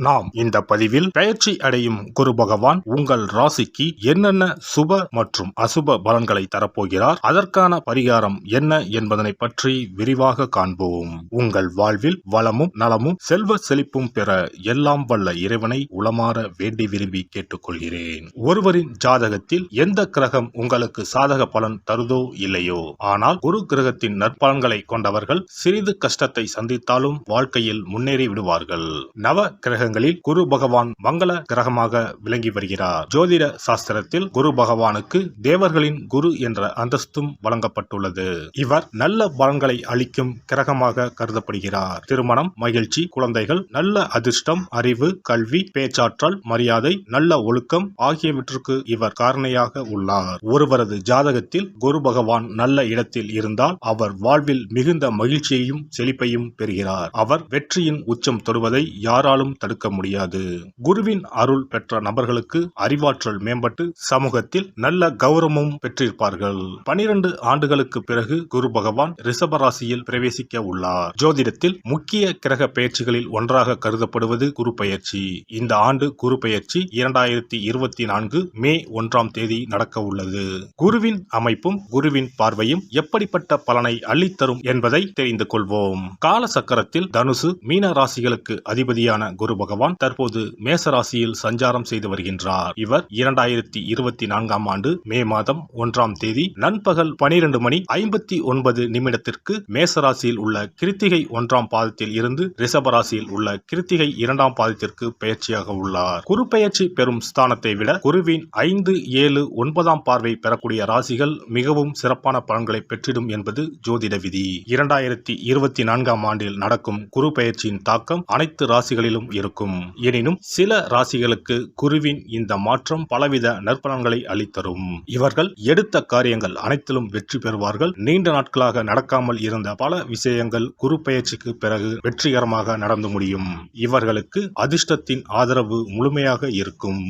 நாம் இந்த பதிவில் பெயர்ச்சி அடையும் குரு பகவான் உங்கள் ராசிக்கு என்னென்ன சுப மற்றும் அசுப பலன்களை தரப்போகிறார், அதற்கான பரிகாரம் என்ன என்பதனை பற்றி விரிவாக காண்போம். உங்கள் வாழ்வில் வளமும் நலமும் செல்வ செழிப்பும் பெற எல்லாம் வல்ல இறைவனை உளமாற வேண்டி விரும்பி கேட்டுக்கொள்கிறேன். ஒருவரின் ஜாதகத்தில் எந்த கிரகம் உங்களுக்கு சாதக பலன் தருதோ இல்லையோ, ஆனால் குரு கிரகத்தின் நற்பலன்களை கொண்டவர்கள் சிறிது கஷ்டத்தை சந்தித்தாலும் வாழ்க்கையில் முன்னேறி விடுவார்கள். நவ கிரகங்களில் குரு பகவான் மங்கள கிரகமாக விளங்கி வருகிறார். ஜோதிட சாஸ்திரத்தில் குரு பகவானுக்கு தேவர்களின் குரு என்ற அந்தஸ்தும் வழங்கப்பட்டுள்ளது. இவர் நல்ல பலன்களை அளிக்கும் கிரகமாக கருதப்படுகிறார். திருமணம், மகிழ்ச்சி, குழந்தைகள், நல்ல அதிர்ஷ்டம், அறிவு, கல்வி, பேச்சாற்றல், மரியாதை, நல்ல ஒழுக்கம் ஆகியவற்றுக்கு இவர் காரணியாக உள்ளார். ஒருவரது ஜாதகத்தில் குரு பகவான் நல்ல இடத்தில் இருந்தால் அவர் வாழ்வில் மிகுந்த மகிழ்ச்சியையும் செழிப்பையும் பெறுகிறார். அவர் வெற்றியின் உச்சம் தொடுவதை யாராலும் தடுக்க முடியாது. குருவின் அருள் பெற்ற நபர்களுக்கு அறிவாற்றல் மேம்பட்டு சமூகத்தில் நல்ல கௌரவமும் பெற்றிருப்பார்கள். 12 ஆண்டுகளுக்கு பிறகு குரு பகவான் ரிஷப ராசியில் பிரவேசிக்க உள்ளார். ஜோதிடத்தில் முக்கிய கிரக பெயர்ச்சிகளில் ஒன்றாக கருதப்படுவது குரு பெயர்ச்சி. இந்த ஆண்டு குரு பெயர்ச்சி 2024 மே 1ஆம் தேதி நடக்க உள்ளது. குருவின் அமைப்பும் குருவின் பார்வையும் எப்படிப்பட்ட பலனை அள்ளித்தரும் என்பதை தெரிந்து கொள்வோம். கால சக்கரத்தில் தனுசு, மீன ராசிகளுக்கு அதிபதியான குரு பகவான் தற்போது மேச ராசியில் சஞ்சாரம் செய்து வருகின்றார். இவர் 2024ஆம் ஆண்டு மே மாதம் 1ஆம் தேதி நண்பகல் 12:59 மேச ராசியில் உள்ள கிருத்திகை 1ஆம் பாதத்தில் இருந்து ரிஷப ராசியில் உள்ள கிருத்திகை 2ஆம் பாதத்திற்கு பெயர்ச்சியாக உள்ளார். குரு பெயர்ச்சி பெறும் ஸ்தானத்தை விட குருவின் 5, 7, 9ஆம் பார்வை பெறக்கூடிய ராசிகள் மிகவும் சிறப்பான பலன்களை பெற்றிடும் என்பது ஜோதிட விதி. 2024ஆம் ஆண்டில் நடக்கும் குரு பெயர்ச்சியின் தாக்கம் அனைத்து ராசிகளிலும் இருக்கும். எனினும் சில ராசிகளுக்கு குருவின் இந்த மாற்றம் பலவித நற்பலன்களை அளித்தரும். இவர்கள் எடுத்த காரியங்கள் அனைத்திலும் வெற்றி பெறுவார்கள். நீண்ட நாட்களாக நடக்காமல் இருந்த பல விஷயங்கள் குரு பெயர்ச்சிக்கு பிறகு வெற்றிகரமாக நடந்து முடியும். இவர்களுக்கு அதிர்ஷ்டத்தின் ஆதரவு முழுமையாக இருக்கும்.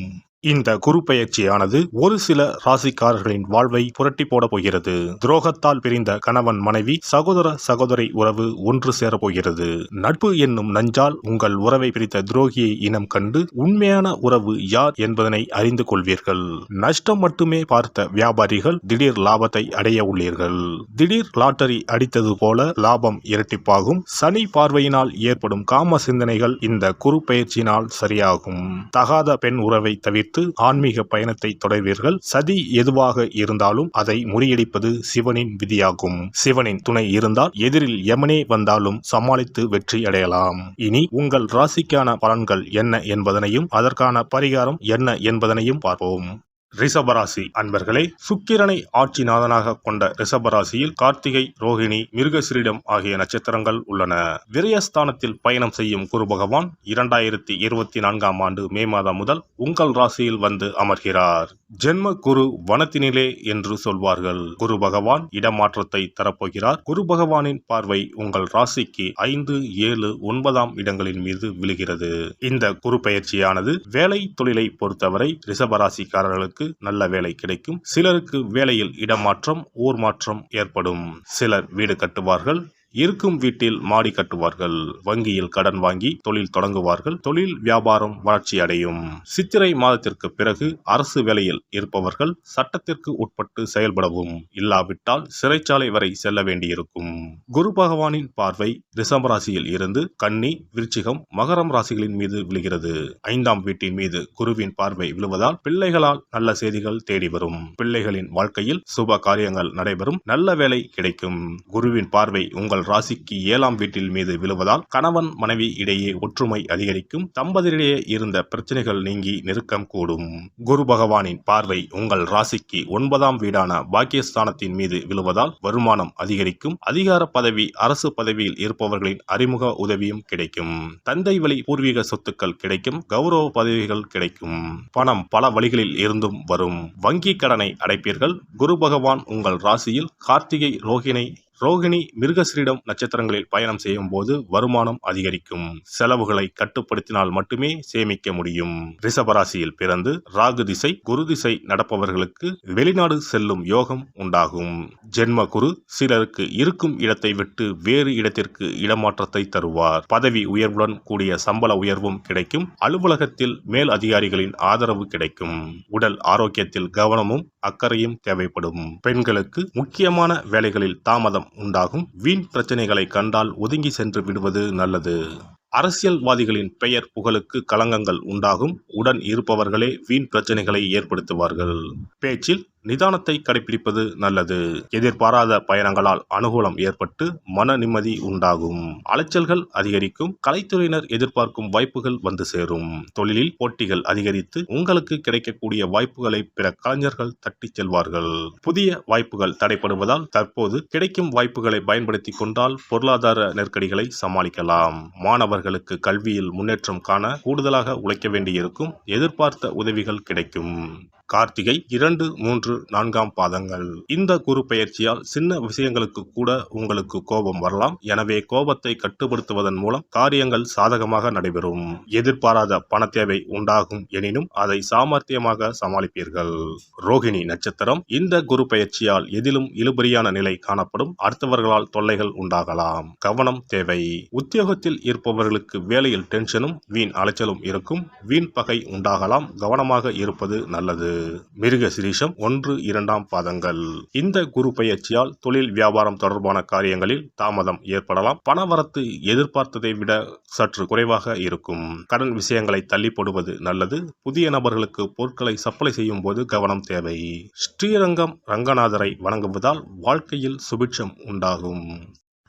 இந்த குரு பெயர்ச்சியானது ஒரு சில ராசிக்காரர்களின் வாழ்வை புரட்டி போட போகிறது. துரோகத்தால் பிரிந்த கணவன் மனைவி, சகோதர சகோதரி உறவு ஒன்று சேரப் போகிறது. நட்பு என்னும் நஞ்சால் உங்கள் உறவை பிரித்த துரோகியை இனம் கண்டு உண்மையான உறவு யார் என்பதனை அறிந்து கொள்வீர்கள். நஷ்டம் மட்டுமே பார்த்த வியாபாரிகள் திடீர் லாபத்தை அடைய உள்ளீர்கள். திடீர் லாட்டரி அடித்தது போல லாபம் இரட்டிப்பாகும். சனி பார்வையினால் ஏற்படும் காம சிந்தனைகள் இந்த குரு பெயர்ச்சியினால் சரியாகும். தகாத பெண் உறவை தவிர்த்து ஆன்மீக பயணத்தை தொடர்வீர்கள். சதி எதுவாக இருந்தாலும் அதை முறியடிப்பது சிவனின் விதியாகும். சிவனின் துணை இருந்தால் எதிரில் யமனே வந்தாலும் சமாளித்து வெற்றி அடையலாம். இனி உங்கள் ராசிக்கான பலன்கள் என்ன என்பதனையும் அதற்கான பரிகாரம் என்ன என்பதனையும் பார்ப்போம். ரிஷபராசி அன்பர்களே, சுக்கிரனை ஆட்சிநாதனாக கொண்ட ரிஷபராசியில் கார்த்திகை, ரோகிணி, மிருகசிரிடம் ஆகிய நட்சத்திரங்கள் உள்ளன. விரயஸ்தானத்தில் பயணம் செய்யும் குரு பகவான் 2024ஆம் ஆண்டு மே மாதம் முதல் உங்கள் ராசியில் வந்து அமர்கிறார். ஜென்ம குரு வனத்தினிலே என்று சொல்வார்கள். குரு பகவான் இடமாற்றத்தை தரப்போகிறார். குரு பகவானின் பார்வை உங்கள் ராசிக்கு 5, 7, 9ஆம் இடங்களின் மீது விழுகிறது. இந்த குரு பெயர்ச்சியானது வேலை தொழிலை பொறுத்தவரை ரிஷபராசிக்காரர்களுக்கு நல்ல வேலை கிடைக்கும். சிலருக்கு வேலையில் இடமாற்றம், ஊர் மாற்றம் ஏற்படும். சிலர் வீடு கட்டுவார்கள். இருக்கும் வீட்டில் மாடி கட்டுவார்கள். வங்கியில் கடன் வாங்கி தொழில் தொடங்குவார்கள். தொழில் வியாபாரம் வளர்ச்சி அடையும். சித்திரை மாதத்திற்கு பிறகு அரசு வேலையில் இருப்பவர்கள் சட்டத்திற்கு உட்பட்டு செயல்படவும், இல்லாவிட்டால் சிறைச்சாலை வரை செல்ல வேண்டியிருக்கும். குரு பகவானின் பார்வை ரிஷப ராசியில் இருந்து கன்னி, விருச்சிகம், மகரம் ராசிகளின் மீது விழுகிறது. 5ஆம் வீட்டின் மீது குருவின் பார்வை விழுவதால் பிள்ளைகளால் நல்ல செய்திகள் தேடி வரும். பிள்ளைகளின் வாழ்க்கையில் சுப காரியங்கள் நடைபெறும். நல்ல வேலை கிடைக்கும். குருவின் பார்வை உங்கள் ராசிக்கு 7ஆம் வீட்டில் மீது விழுவதால் கணவன் மனைவி இடையே ஒற்றுமை அதிகரிக்கும். தம்பதியிடையே இருந்த பிரச்சனைகள் நீங்கி நெருக்கம் கூடும். குரு பகவானின் பார்வை உங்கள் ராசிக்கு 9ஆம் வீடான பாக்கியஸ்தானத்தின் மீது விழுவதால் வருமானம் அதிகரிக்கும். அதிகார பதவி, அரசு பதவியில் இருப்பவர்களின் அறிமுக உதவியும் கிடைக்கும். தந்தை வழி பூர்வீக சொத்துக்கள் கிடைக்கும். கௌரவ பதவிகள் கிடைக்கும். பணம் பல வழிகளில் இருந்தும் வரும். வங்கி கடனை அடைப்பீர்கள். குரு பகவான் உங்கள் ராசியில் கார்த்திகை, ரோகிணி ரோகிணி மிருகஸ்ரீடம் நட்சத்திரங்களில் பயணம் செய்யும் போது வருமானம் அதிகரிக்கும். செலவுகளை கட்டுப்படுத்தினால் மட்டுமே சேமிக்க முடியும். ரிஷபராசியில் பிறந்து ராகு திசை குரு திசை நடப்பவர்களுக்கு வெளிநாடு செல்லும் யோகம் உண்டாகும். ஜென்ம குரு சிலருக்கு இருக்கும் இடத்தை விட்டு வேறு இடத்திற்கு இடமாற்றத்தை தருவார். பதவி உயர்வுடன் கூடிய சம்பள உயர்வும் கிடைக்கும். அலுவலகத்தில் மேல் அதிகாரிகளின் ஆதரவு கிடைக்கும். உடல் ஆரோக்கியத்தில் கவனமும் அக்கறையும் தேவைப்படும். பெண்களுக்கு முக்கியமான வேலைகளில் தாமதம் உண்டாகும். வீண் பிரச்சனைகளை கண்டால் ஒதுங்கி சென்று விடுவது நல்லது. அரசியல்வாதிகளின் பெயர் புகழுக்கு களங்கங்கள் உண்டாகும். உடன் இருப்பவர்களே வீண் பிரச்சனைகளை ஏற்படுத்துவார்கள். பேச்சில் நிதானத்தை கடைபிடிப்பது நல்லது. எதிர்பாராத பயணங்களால் அனுகூலம் ஏற்பட்டு மன நிம்மதி உண்டாகும். அலைச்சல்கள் அதிகரிக்கும். கலைத்துறையினர் எதிர்பார்க்கும் வாய்ப்புகள் வந்து சேரும். தொழிலில் போட்டிகள் அதிகரித்து உங்களுக்கு கிடைக்கக்கூடிய வாய்ப்புகளை பிற கலைஞர்கள் தட்டி செல்வார்கள். புதிய வாய்ப்புகள் தடைப்படுவதால் தற்போது கிடைக்கும் வாய்ப்புகளை பயன்படுத்தி கொண்டால் பொருளாதார நெருக்கடிகளை சமாளிக்கலாம். மாணவர்களுக்கு கல்வியில் முன்னேற்றம் காண கூடுதலாக உழைக்க வேண்டியிருக்கும். எதிர்பார்த்த உதவிகள் கிடைக்கும். கார்த்திகை 2, 3, 4ஆம் பாதங்கள். இந்த குரு பெயர்ச்சியால் சின்ன விஷயங்களுக்கு கூட உங்களுக்கு கோபம் வரலாம். எனவே கோபத்தை கட்டுப்படுத்துவதன் மூலம் காரியங்கள் சாதகமாக நடைபெறும். எதிர்பாராத பண தேவை உண்டாகும் எனினும் அதை சாமர்த்தியமாக சமாளிப்பீர்கள். ரோகிணி நட்சத்திரம். இந்த குரு பெயர்ச்சியால் எதிலும் இழுபறியான நிலை காணப்படும். அடுத்தவர்களால் தொல்லைகள் உண்டாகலாம். கவனம் தேவை. உத்தியோகத்தில் இருப்பவர்களுக்கு வேலையில் டென்ஷனும் வீண் அலைச்சலும் இருக்கும். வீண் பகை உண்டாகலாம். கவனமாக இருப்பது நல்லது. மிருகசீரிஷம் 1, 2ஆம் பாதங்கள். இந்த குரு பெயர்ச்சியால் தொழில் வியாபாரம் தொடர்பான காரியங்களில் தாமதம் ஏற்படலாம். பணவரத்து எதிர்பார்த்ததை விட சற்று குறைவாக இருக்கும். கடன் விஷயங்களை தள்ளி போடுவது நல்லது. புதிய நபர்களுக்கு பொருட்களை சப்ளை செய்யும் போது கவனம் தேவை. ஸ்ரீரங்கம் ரங்கநாதரை வணங்குவதால் வாழ்க்கையில் சுபிட்சம் உண்டாகும்.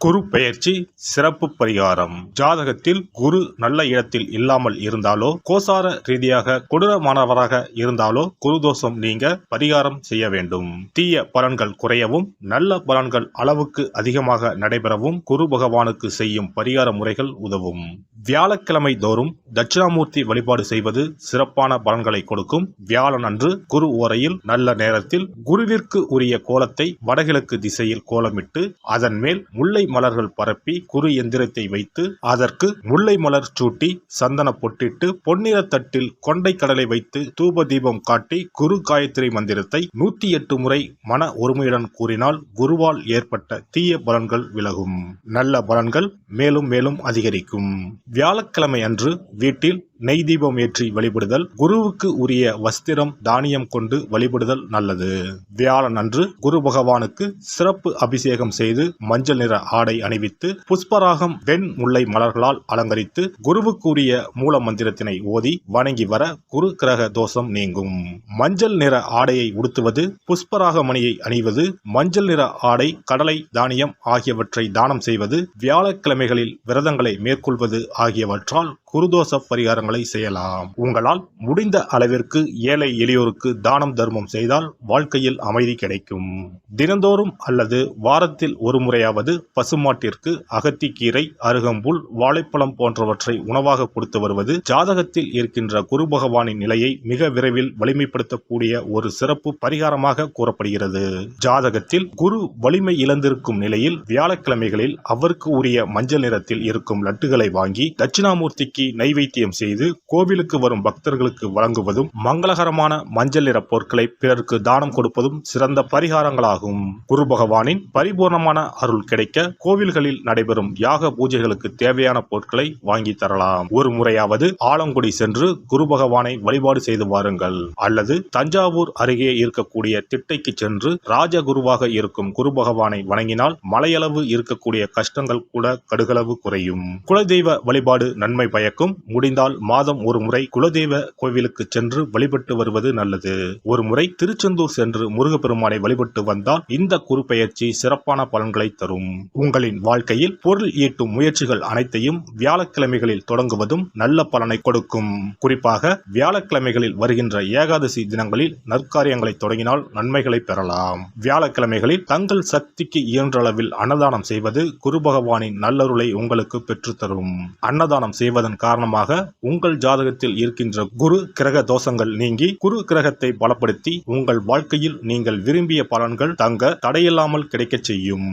குரு பெயர்ச்சி சிறப்பு பரிகாரம். ஜாதகத்தில் குரு நல்ல இடத்தில் இல்லாமல் இருந்தாலோ கோசார ரீதியாக கொடூரமானவராக இருந்தாலோ குரு தோஷம் நீங்க பரிகாரம் செய்ய வேண்டும். தீய பலன்கள் குறையவும் நல்ல பலன்கள் அளவுக்கு அதிகமாக நடைபெறவும் குரு பகவானுக்கு செய்யும் பரிகார முறைகள் உதவும். வியாழக்கிழமை தோறும் தட்சிணாமூர்த்தி வழிபாடு செய்வது சிறப்பான பலன்களை கொடுக்கும். வியாழன் அன்று குரு ஓரையில் நல்ல நேரத்தில் குருவிற்கு உரிய கோலத்தை வடகிழக்கு திசையில் கோலமிட்டு அதன் மேல் முல்லை மலர்கள் பரப்பி குரு எந்திரத்தை வைத்து அதற்கு முல்லை மலர் சூட்டி சந்தன பொட்டிட்டு பொன்னிற தட்டில் கொண்டை கடலை வைத்து தூப தீபம் காட்டி குரு காயத்ரி மந்திரத்தை 108 முறை மன ஒருமையுடன் கூறினால் குருவால் ஏற்பட்ட தீய பலன்கள் விலகும். நல்ல பலன்கள் மேலும் மேலும் அதிகரிக்கும். வியாழக்கிழமை அன்று வீட்டில் நெய் தீபம் ஏற்றி வழிபடுதல். குருவுக்கு உரிய வஸ்திரம் தானியம் கொண்டு வழிபடுதல் நல்லது. வியாழன் அன்று குரு பகவானுக்கு சிறப்பு அபிஷேகம் செய்து மஞ்சள் நிற ஆடை அணிவித்து புஷ்பராகம் வெண் முல்லை மலர்களால் அலங்கரித்து குருவுக்கு உரிய மூல மந்திரத்தினை ஓதி வணங்கி வர குரு கிரக தோஷம் நீங்கும். மஞ்சள் நிற ஆடையை உடுத்துவது, புஷ்பராக மணியை அணிவது, மஞ்சள் நிற ஆடை, கடலை, தானியம் ஆகியவற்றை தானம் செய்வது, வியாழக்கிழமைகளில் விரதங்களை மேற்கொள்வது ஆகியவற்றால் குருதோஷ பரிகாரங்களை செய்யலாம். உங்களால் முடிந்த அளவிற்கு ஏழை எளியோருக்கு தானம் தர்மம் செய்தால் வாழ்க்கையில் அமைதி கிடைக்கும். தினந்தோறும் அல்லது வாரத்தில் ஒரு முறையாவது பசுமாட்டிற்கு அகத்திக்கீரை, அருகம்புல், வாழைப்பழம் போன்றவற்றை உணவாக கொடுத்து வருவது ஜாதகத்தில் இருக்கின்ற குரு பகவானின் நிலையை மிக விரைவில் வலிமைப்படுத்தக்கூடிய ஒரு சிறப்பு பரிகாரமாக கூறப்படுகிறது. ஜாதகத்தில் குரு வலிமை இழந்திருக்கும் நிலையில் வியாழக்கிழமைகளில் அவருக்கு உரிய மஞ்சள் நிறத்தில் இருக்கும் லட்டுகளை வாங்கி தட்சிணாமூர்த்திக்கு நைவேத்தியம் செய்து கோவிலுக்கு வரும் பக்தர்களுக்கு வழங்குவதும் மங்களகரமான மஞ்சள் நிற பொருட்களை பிறருக்கு தானம் கொடுப்பதும் சிறந்த பரிகாரங்களாகும். குரு பகவானின் பரிபூர்ணமான அருள் கிடைக்க கோவில்களில் நடைபெறும் யாக பூஜைகளுக்கு தேவையான பொருட்களை வாங்கி தரலாம். ஒரு முறையாவது ஆலங்குடி சென்று குரு பகவானை வழிபாடு செய்து வாருங்கள். அல்லது தஞ்சாவூர் அருகே இருக்கக்கூடிய திட்டைக்கு சென்று ராஜகுருவாக இருக்கும் குரு பகவானை வணங்கினால் மலையளவு இருக்கக்கூடிய கஷ்டங்கள் கூட கடுகளவு குறையும். குலதெய்வ வழிபாடு நன்மை பயக்கும். முடிந்தால் மாதம் ஒரு முறை குலதெய்வ கோவிலுக்கு சென்று வழிபட்டு வருவது நல்லது. ஒரு முறை திருச்செந்தூர் சென்று முருகப்பெருமானை வழிபட்டு வந்தால் இந்த குரு பெயர்ச்சி சிறப்பான பலன்களை தரும். உங்களின் வாழ்க்கையில் பொருள் ஈட்டும் முயற்சிகள் அனைத்தையும் வியாழக்கிழமைகளில் தொடங்குவதும் நல்ல பலனை கொடுக்கும். குறிப்பாக வியாழக்கிழமைகளில் வருகின்ற ஏகாதசி தினங்களில் நற்காரியங்களை தொடங்கினால் நன்மைகளை பெறலாம். வியாழக்கிழமைகளில் தங்கள் சக்திக்கு இயன்றளவில் அன்னதானம் செய்வது குரு பகவானின் நல்லருளை உங்களுக்கு பெற்றுத்தரும். அன்னதானம் செய்வதன் காரணமாக உங்கள் ஜாதகத்தில் இருக்கின்ற குரு கிரக தோஷங்கள் நீங்கி குரு கிரகத்தை பலப்படுத்தி உங்கள் வாழ்க்கையில் நீங்கள் விரும்பிய பலன்கள் தங்க தடையில்லாமல் கிடைக்கச் செய்யும்.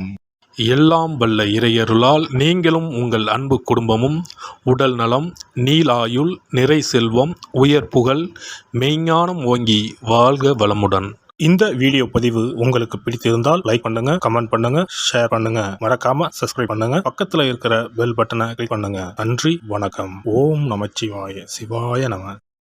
எல்லாம் வல்ல இறையருளால் நீங்களும் உங்கள் அன்பு குடும்பமும் உடல் நலம், நீலாயுள், நிறை செல்வம், உயர் புகழ், மெய்ஞானம் ஓங்கி வாழ்க வளமுடன். இந்த வீடியோ பதிவு உங்களுக்கு பிடித்திருந்தால் லைக் பண்ணுங்க, கமெண்ட் பண்ணுங்க, ஷேர் பண்ணுங்க, மறக்காம சப்ஸ்கிரைப் பண்ணுங்க, பக்கத்துல இருக்கிற பெல் பட்டனை கிளிக் பண்ணுங்க. நன்றி, வணக்கம். ஓம் நமச்சிவாய, சிவாய நம.